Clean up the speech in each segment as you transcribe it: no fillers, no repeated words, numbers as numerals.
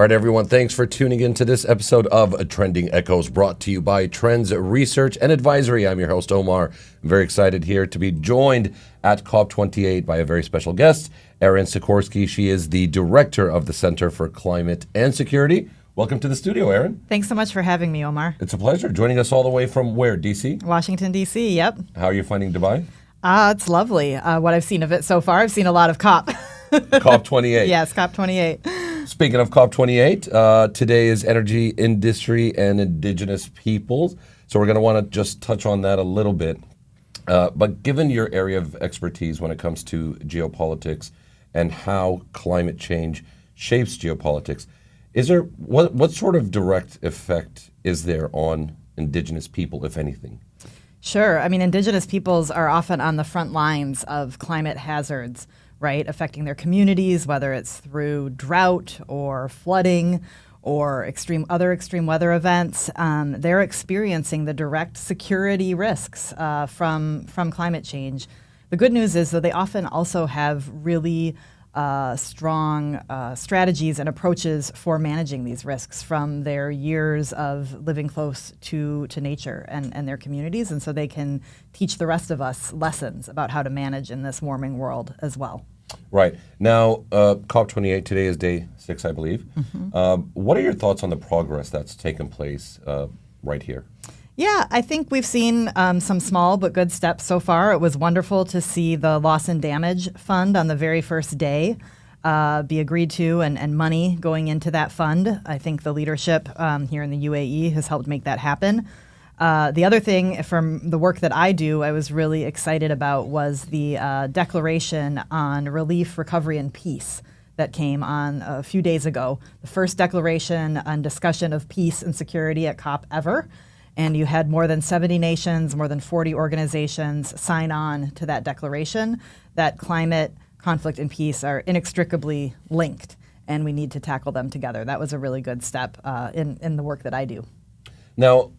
right, everyone, thanks for tuning in to this episode of Trending Echoes, brought to you by Trends Research and Advisory. I'm your host, Omar. I'm very excited here to be joined at COP28 by a very special guest, Irene Sikorsky. She is the director of the Center for Climate and Security. Welcome to the studio, Erin. Thanks so much for having me, Omar. It's a pleasure. Joining us all the way from where, D.C.? Washington, D.C., yep. How are you finding Dubai? It's lovely. What I've seen of it so far, I've seen a lot of COP. COP28. Yes, COP28. Speaking of COP28, today is Energy, Industry, and Indigenous Peoples. So we're going to want to just touch on that a little bit. But given your area of expertise when it comes to geopolitics and how climate change shapes geopolitics, is there what sort of direct effect is there on Indigenous people, if anything? Sure. I mean, Indigenous peoples are often on the front lines of climate hazards, right, affecting their communities, whether it's through drought or flooding or other extreme weather events. They're experiencing the direct security risks from climate change. The good news is that they often also have really strong strategies and approaches for managing these risks from their years of living close to nature and their communities. And so they can teach the rest of us lessons about how to manage in this warming world as well. Right. Now, COP28, today is day 6, I believe. Mm-hmm. What are your thoughts on the progress that's taken place right here? Yeah, I think we've seen some small but good steps so far. It was wonderful to see the loss and damage fund on the very first day be agreed to and money going into that fund. I think the leadership here in the UAE has helped make that happen. The other thing from the work that I do, I was really excited about was the Declaration on Relief, Recovery, and Peace that came on a few days ago. The first declaration on discussion of peace and security at COP ever. And you had more than 70 nations, more than 40 organizations sign on to that declaration that climate, conflict, and peace are inextricably linked, and we need to tackle them together. That was a really good step in the work that I do. Now,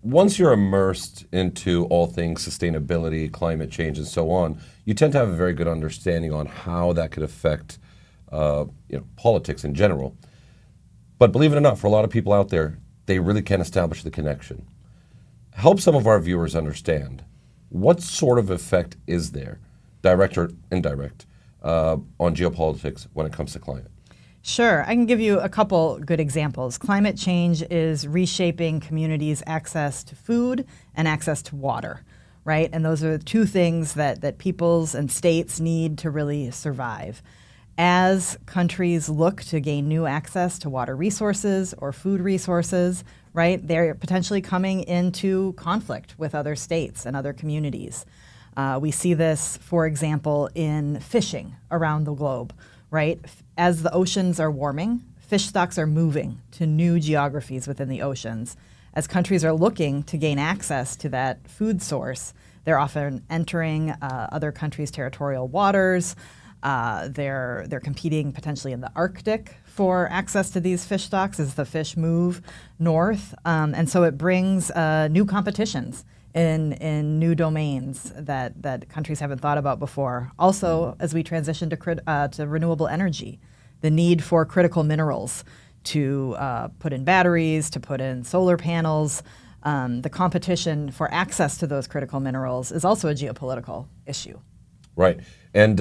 once you're immersed into all things sustainability, climate change, and so on, you tend to have a very good understanding on how that could affect politics in general. But believe it or not, for a lot of people out there, they really can't establish the connection. Help some of our viewers understand what sort of effect is there, direct or indirect, on geopolitics when it comes to climate. Sure. I can give you a couple good examples. Climate change is reshaping communities' access to food and access to water, right? And those are the two things that peoples and states need to really survive. As countries look to gain new access to water resources or food resources, right, they're potentially coming into conflict with other states and other communities. We see this, for example, in fishing around the globe, right? As the oceans are warming, fish stocks are moving to new geographies within the oceans. As countries are looking to gain access to that food source, they're often entering other countries' territorial waters. They're competing potentially in the Arctic for access to these fish stocks as the fish move north. And so it brings new competitions in new domains that countries haven't thought about before. Also, as we transition to renewable energy, the need for critical minerals to put in batteries, to put in solar panels, the competition for access to those critical minerals is also a geopolitical issue. Right. And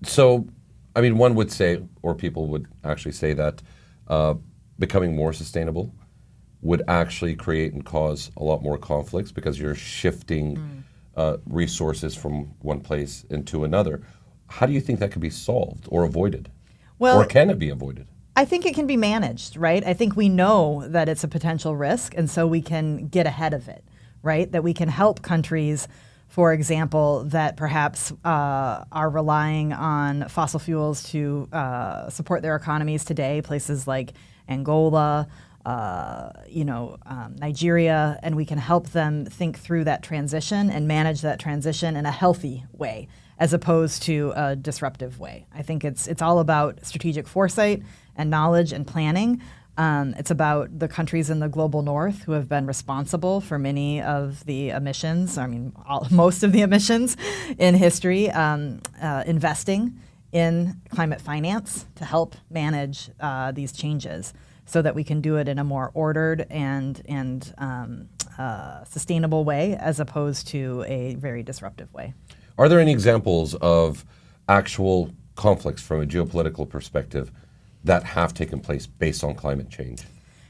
so, I mean, one would say, or people would actually say that becoming more sustainable would actually create and cause a lot more conflicts because you're shifting resources from one place into another. How do you think that could be solved or avoided? Well, or can it be avoided? I think it can be managed, right? I think we know that it's a potential risk, and so we can get ahead of it, right? That we can help countries, for example, that perhaps are relying on fossil fuels to support their economies today, places like Angola, Nigeria, and we can help them think through that transition and manage that transition in a healthy way as opposed to a disruptive way. I think it's all about strategic foresight and knowledge and planning. It's about the countries in the global north who have been responsible for many of the emissions, most of the emissions in history, investing in climate finance to help manage these changes so that we can do it in a more ordered and sustainable way as opposed to a very disruptive way. Are there any examples of actual conflicts from a geopolitical perspective that have taken place based on climate change?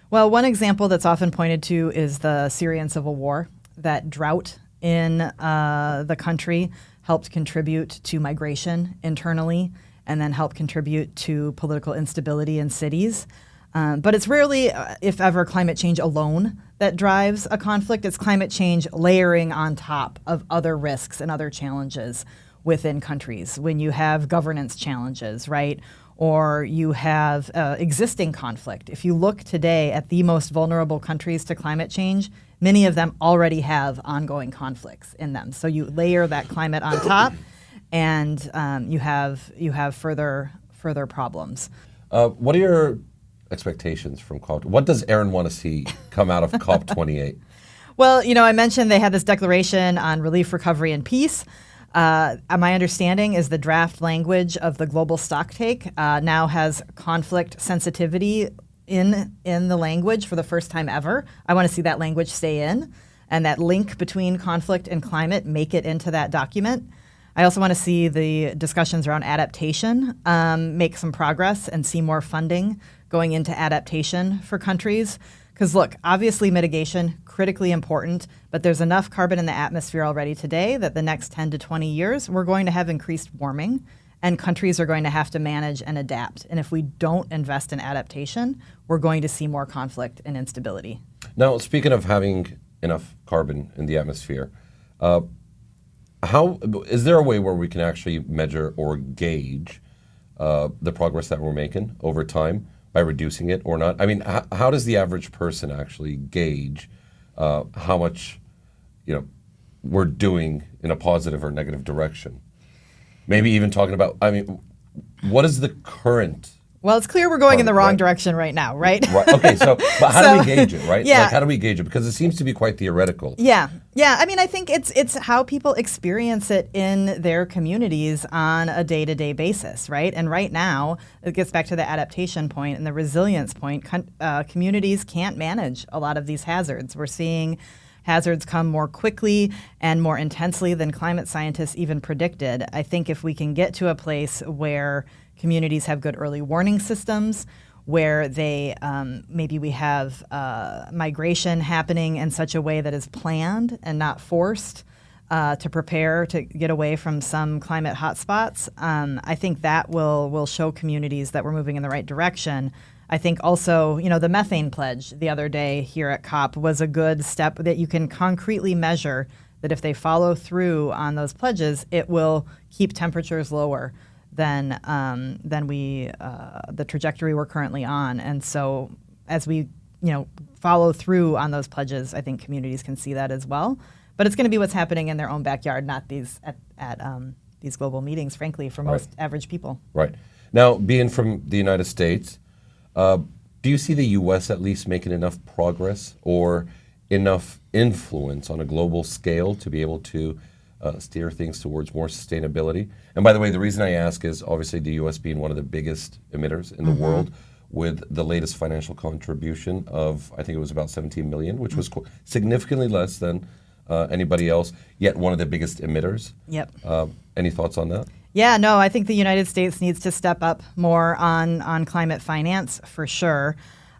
Well, one example that's often pointed to is the Syrian civil war. That drought in the country helped contribute to migration internally and then helped contribute to political instability in cities. But it's rarely, if ever, climate change alone that drives a conflict. It's climate change layering on top of other risks and other challenges within countries. When you have governance challenges, right? Or you have existing conflict. If you look today at the most vulnerable countries to climate change, many of them already have ongoing conflicts in them. So you layer that climate on top, and you have further problems. What are your expectations from COP? What does Erin want to see come out of COP28? Well, I mentioned they had this declaration on relief, recovery, and peace. My understanding is the draft language of the global stocktake now has conflict sensitivity in the language for the first time ever. I want to see that language stay in, and that link between conflict and climate make it into that document. I also want to see the discussions around adaptation make some progress and see more funding going into adaptation for countries. Because look, obviously mitigation, critically important, but there's enough carbon in the atmosphere already today that the next 10 to 20 years, we're going to have increased warming, and countries are going to have to manage and adapt. And if we don't invest in adaptation, we're going to see more conflict and instability. Now, speaking of having enough carbon in the atmosphere, is there a way where we can actually measure or gauge the progress that we're making over time by reducing it or not? I mean, how does the average person actually gauge how much we're doing in a positive or negative direction? Maybe even talking about, what is the current? Well, it's clear we're going in the wrong direction right now, right? Right. Okay, but how do we gauge it, right? Yeah. Like, how do we gauge it? Because it seems to be quite theoretical. Yeah. I mean, I think it's how people experience it in their communities on a day-to-day basis, right? And right now, it gets back to the adaptation point and the resilience point. Communities can't manage a lot of these hazards. We're seeing hazards come more quickly and more intensely than climate scientists even predicted. I think if we can get to a place where communities have good early warning systems, where they maybe we have migration happening in such a way that is planned and not forced to prepare to get away from some climate hotspots. I think that will show communities that we're moving in the right direction. I think also, the methane pledge the other day here at COP was a good step that you can concretely measure that if they follow through on those pledges, it will keep temperatures lower than the trajectory we're currently on. And so as we follow through on those pledges, I think communities can see that as well. But it's going to be what's happening in their own backyard, not these these global meetings, frankly, for most average people. Right. Now, being from the United States, do you see the U.S. at least making enough progress or enough influence on a global scale to be able to steer things towards more sustainability? And by the way, the reason I ask is obviously the U.S. being one of the biggest emitters in the world, with the latest financial contribution of, I think it was about 17 million, which was significantly less than anybody else, yet one of the biggest emitters. Yep. Any thoughts on that? Yeah, no, I think the United States needs to step up more on climate finance for sure.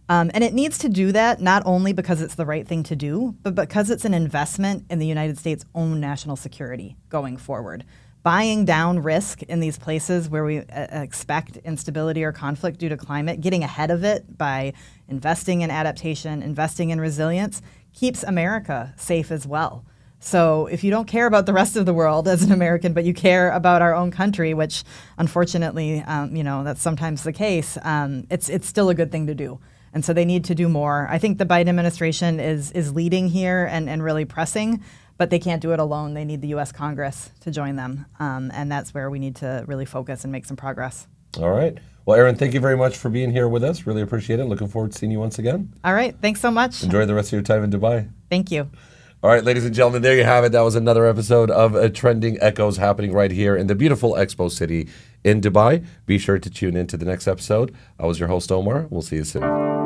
And it needs to do that not only because it's the right thing to do, but because it's an investment in the United States' own national security going forward. Buying down risk in these places where we expect instability or conflict due to climate, getting ahead of it by investing in adaptation, investing in resilience, keeps America safe as well. So if you don't care about the rest of the world as an American, but you care about our own country, which unfortunately, that's sometimes the case, it's still a good thing to do. And so they need to do more. I think the Biden administration is leading here and really pressing, but they can't do it alone. They need the U.S. Congress to join them. And that's where we need to really focus and make some progress. All right. Well, Erin, thank you very much for being here with us. Really appreciate it. Looking forward to seeing you once again. All right. Thanks so much. Enjoy the rest of your time in Dubai. Thank you. All right, ladies and gentlemen, there you have it. That was another episode of Trending Echoes happening right here in the beautiful Expo City in Dubai. Be sure to tune in to the next episode. I was your host, Omar. We'll see you soon.